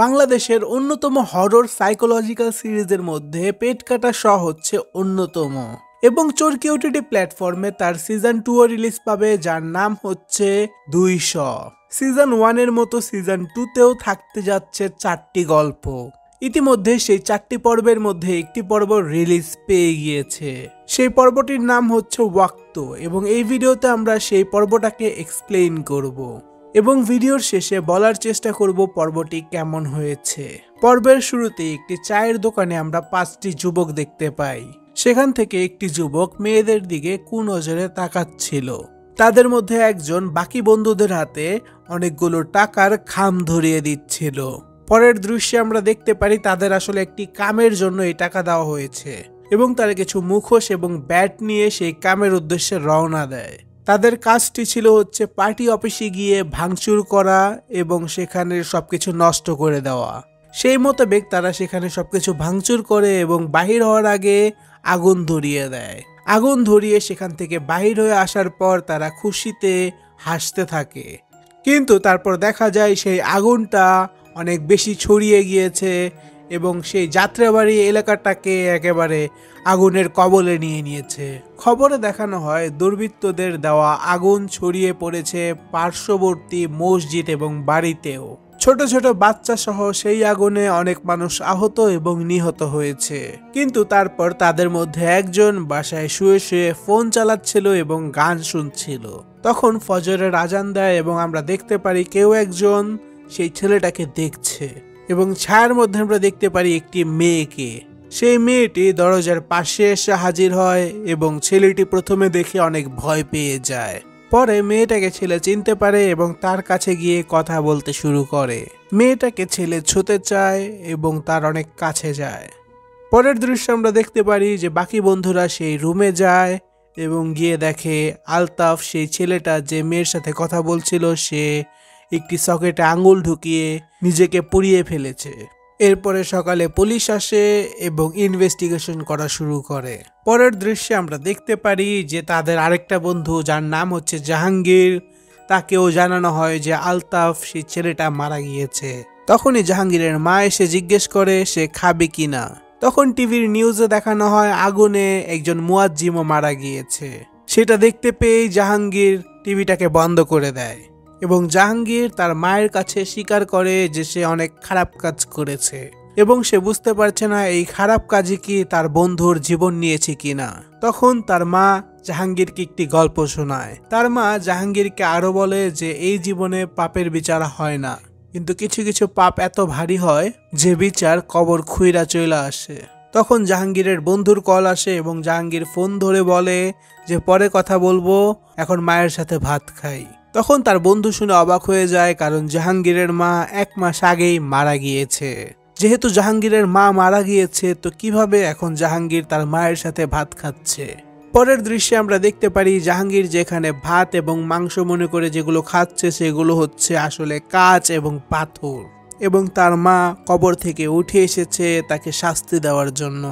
বাংলাদেশের অন্যতম horror psychological সিরিজের মধ্যে পেট কাটা শ হচ্ছে অন্যতম এবং চরকি ওটিটি প্ল্যাটফর্মে তার সিজন 2 রিলিজ পাবে, যার নাম হচ্ছে 200। সিজন 1 এর মতো সিজন 2 তেও থাকতে যাচ্ছে 4টি গল্প। ইতিমধ্যে সেই 4টি পর্বের মধ্যে একটি পর্ব রিলিজ পেয়ে গিয়েছে। সেই পর্বটির নাম হচ্ছে ওয়াক্ত এবং এই ভিডিওতে আমরা সেই পর্বটাকে এক্সপ্লেইন করব এবং ভিডিওর শেষে বলার চেষ্টা করব পর্বটি কেমন হয়েছে। পর্বের শুরুতে একটি চায়ের দোকানে আমরা 5টি যুবক দেখতে পাই। সেখান থেকে একটি যুবক মেয়েদের দিকে কুনজরে তাকাচ্ছিল। তাদের মধ্যে একজন বাকি বন্ধুদের হাতে অনেকগুলো টাকার খাম ধরিয়ে দিচ্ছিল। পরের দৃশ্যে আমরা দেখতে পারি তাদের আসলে একটি কামের জন্য এই টাকা দেওয়া হয়েছে এবং তারা কিছু মুখোশ এবং ব্যাট নিয়ে সেই কামের উদ্দেশ্যে রওনা দেয়। তাদের কাজটি ছিল হচ্ছে পার্টি অফিসে গিয়ে ভাঙচুর করা এবং সেখানে সবকিছু নষ্ট করে দেওয়া। সেই মোতাবেক তারা সেখানে সবকিছু ভাঙচুর করে এবং বাহির হওয়ার আগে আগুন ধরিয়ে দেয়। আগুন ধরিয়ে সেখান থেকে বাহির হয়ে আসার পর তারা খুশিতে হাসতে থাকে, কিন্তু তারপর দেখা যায় সেই আগুনটা অনেক বেশি ছড়িয়ে গিয়েছে এবং সেই যাত্রাবাড়ি এলাকাটাকে একেবারে আগুনের কবলে নিয়ে নিয়েছে। খবরে দেখানো হয় দুর্বৃত্তদের দেওয়া আগুন ছড়িয়ে পড়েছে পার্শ্ববর্তী মসজিদ এবং বাড়িতেও। ছোট ছোট বাচ্চা সহ সেই আগুনে অনেক মানুষ আহত এবং নিহত হয়েছে। কিন্তু তারপর তাদের মধ্যে একজন বাসায় শুয়ে শুয়ে ফোন চালাচ্ছিল এবং গান শুনছিল। তখন ফজরের আজান দেয় এবং আমরা দেখতে পারি কেউ একজন সেই ছেলেটাকে দেখছে এবং ছায়ার মধ্যে আমরা দেখতে পারি একটি মেয়েকে। সেই মেয়েটি দরজার পাশে এসে হাজির হয় এবং ছেলেটি প্রথমে দেখে অনেক ভয় পেয়ে যায়। পরে মেয়েটাকে ছেলে চিনতে পারে এবং তার কাছে গিয়ে কথা বলতে শুরু করে। মেয়েটাকে ছেলে ছুঁতে চায় এবং তার অনেক কাছে যায়। পরের দৃশ্যে আমরা দেখতে পারি যে বাকি বন্ধুরা সেই রুমে যায় এবং গিয়ে দেখে আলতাফ, সেই ছেলেটা যে মেয়ের সাথে কথা বলছিল, সে একটি সকেটে আঙুল ঢুকিয়ে নিজেকে পুড়িয়ে ফেলেছে। এরপরে সকালে পুলিশ আসে এবং ইনভেস্টিগেশন করা শুরু করে। পরের দৃশ্যে আমরা দেখতে পারি যে তাদের আরেকটা বন্ধু, যার নাম হচ্ছে জাহাঙ্গীর, তাকেও জানানো হয় যে আলতাফ, সেই ছেলেটা মারা গিয়েছে। তখনই জাহাঙ্গীরের মা এসে জিজ্ঞেস করে সে খাবে কিনা। তখন টিভির নিউজে দেখানো হয় আগুনে একজন মুয়াজ্জিমও মারা গিয়েছে। সেটা দেখতে পেয়ে জাহাঙ্গীর টিভিটাকে বন্ধ করে দেয় এবং জাহাঙ্গীর তার মায়ের কাছে স্বীকার করে যে সে অনেক খারাপ কাজ করেছে এবং সে বুঝতে পারছে না এই খারাপ কাজে কি তার বন্ধুর জীবন নিয়েছে কিনা। তখন তার মা জাহাঙ্গীরকে একটি গল্প শোনায়। তার মা জাহাঙ্গীরকে আরো বলে যে এই জীবনে পাপের বিচার হয় না, কিন্তু কিছু কিছু পাপ এত ভারী হয় যে বিচার কবর খুইরা চলে আসে। তখন জাহাঙ্গীরের বন্ধুর কল আসে এবং জাহাঙ্গীর ফোন ধরে বলে যে পরে কথা বলবো, এখন মায়ের সাথে ভাত খাই। তখন তার বন্ধু শুনে অবাক হয়ে যায়, কারণ জাহাঙ্গীরের মা 1 মাস আগেই মারা গিয়েছে। যেহেতু জাহাঙ্গীরের মা মারা গিয়েছে, তো কিভাবে এখন জাহাঙ্গীর তার মায়ের সাথে ভাত খাচ্ছে। পরের দৃশ্যে আমরা দেখতে পারি জাহাঙ্গীর যেখানে ভাত এবং মাংস মনে করে যেগুলো খাচ্ছে, সেগুলো হচ্ছে আসলে কাঁচ এবং পাথর, এবং তার মা কবর থেকে উঠে এসেছে তাকে শাস্তি দেওয়ার জন্য।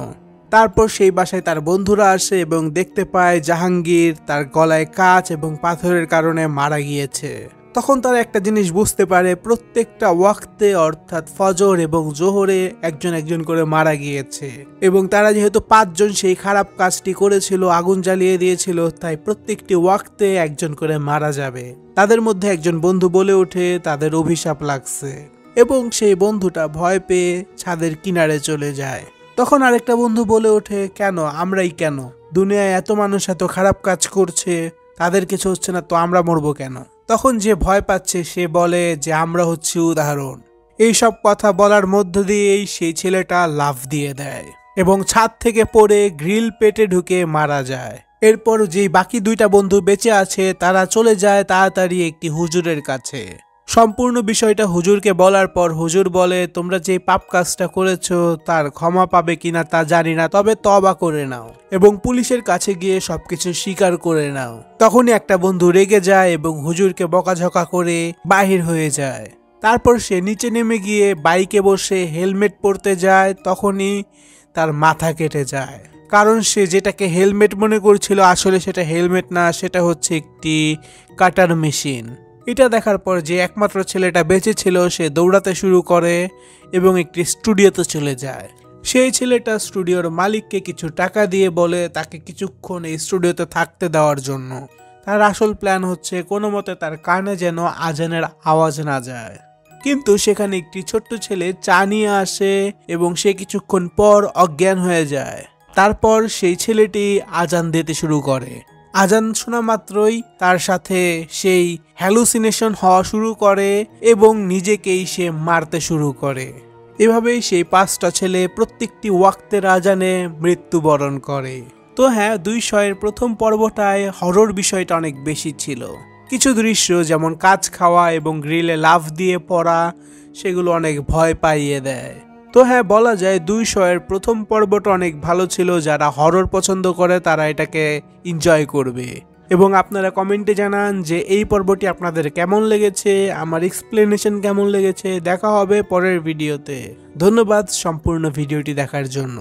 তারপর সেই বাসায় তার বন্ধুরা আসে এবং দেখতে পায় জাহাঙ্গীর তার গলায় কাঁচ এবং পাথরের কারণে মারা গিয়েছে। তখন তারা একটা জিনিস বুঝতে পারে, প্রত্যেকটা ওয়াক্তে অর্থাৎ ফজর এবং জোহরে একজন একজন করে মারা গিয়েছে এবং তারা যেহেতু 5 জন সেই খারাপ কাজটি করেছিল, আগুন জ্বালিয়ে দিয়েছিল, তাই প্রত্যেকটি ওয়াক্তে একজন করে মারা যাবে। তাদের মধ্যে একজন বন্ধু বলে ওঠে তাদের অভিশাপ লাগছে এবং সেই বন্ধুটা ভয় পেয়ে ছাদের কিনারে চলে যায়। তখন আরেকটা বন্ধু বলে ওঠে, কেন আমরাই কেন? দুনিয়ায় এত মানুষ এত খারাপ কাজ করছে, তাদের কিছু হচ্ছে না, তো আমরা মরবো কেন? তখন যে ভয় পাচ্ছে সে বলে যে আমরা হচ্ছি উদাহরণ। এই সব কথা বলার মধ্য দিয়েই সেই ছেলেটা লাফ দিয়ে দেয় এবং ছাদ থেকে পড়ে গ্রিল পেটে ঢুকে মারা যায়। এরপর যেই বাকি 2টা বন্ধু বেঁচে আছে তারা চলে যায় তাড়াতাড়ি একটি হুজুরের কাছে। সম্পূর্ণ বিষয়টা হুজুরকে বলার পর হুজুর বলে, তোমরা যে পাপ কাজটা করেছো তার ক্ষমা পাবে কিনা তা জানি না, তবে তওবা করে নাও এবং পুলিশের কাছে গিয়ে সবকিছু স্বীকার করে নাও। তখনই একটা বন্ধু রেগে যায় এবং হুজুরকে বকাঝকা করে বাহির হয়ে যায়। তারপর সে নিচে নেমে গিয়ে বাইকে বসে হেলমেট পরতে যায়। তখনই তার মাথা কেটে যায়, কারণ সে যেটাকে হেলমেট মনে করছিল আসলে সেটা হেলমেট না, সেটা হচ্ছে একটি কাটার মেশিন। এটা দেখার পর যে একমাত্র ছেলেটা বেঁচে ছিল সে দৌড়াতে শুরু করে এবং একটি স্টুডিওতে চলে যায়। সেই ছেলেটা স্টুডিওর মালিককে কিছু টাকা দিয়ে বলে তাকে কিছুক্ষণ এই স্টুডিওতে থাকতে দেওয়ার জন্য। তার আসল প্ল্যান হচ্ছে কোনো মতে তার কানে যেন আজানের আওয়াজ না যায়। কিন্তু সেখানে একটি ছোট্ট ছেলে চা নিয়ে আসে এবং সে কিছুক্ষণ পর অজ্ঞান হয়ে যায়। তারপর সেই ছেলেটি আজান দিতে শুরু করে। আজান শোনা মাত্রই তার সাথে সেই হ্যালুসিনেশন হওয়া শুরু করে এবং নিজেকেই সে মারতে শুরু করে। এভাবেই সেই 5টা ছেলে প্রত্যেকটি ওয়াক্তের আজানে মৃত্যুবরণ করে। তো হ্যাঁ, 200 প্রথম পর্বটায় হরর বিষয়টা অনেক বেশি ছিল। কিছু দৃশ্য যেমন কাঁচ খাওয়া এবং গ্রিলে লাফ দিয়ে পড়া সেগুলো অনেক ভয় পাইয়ে দেয়। তো হ্যাঁ, বলা যায় 200 প্রথম পর্বটা অনেক ভালো ছিল। যারা হরর পছন্দ করে তারা এটাকে এনজয় করবে। এবং আপনারা কমেন্টে জানান যে এই পর্বটি আপনাদের কেমন লেগেছে, আমার এক্সপ্লেনেশন কেমন লেগেছে। দেখা হবে পরের ভিডিওতে। ধন্যবাদ সম্পূর্ণ ভিডিওটি দেখার জন্য।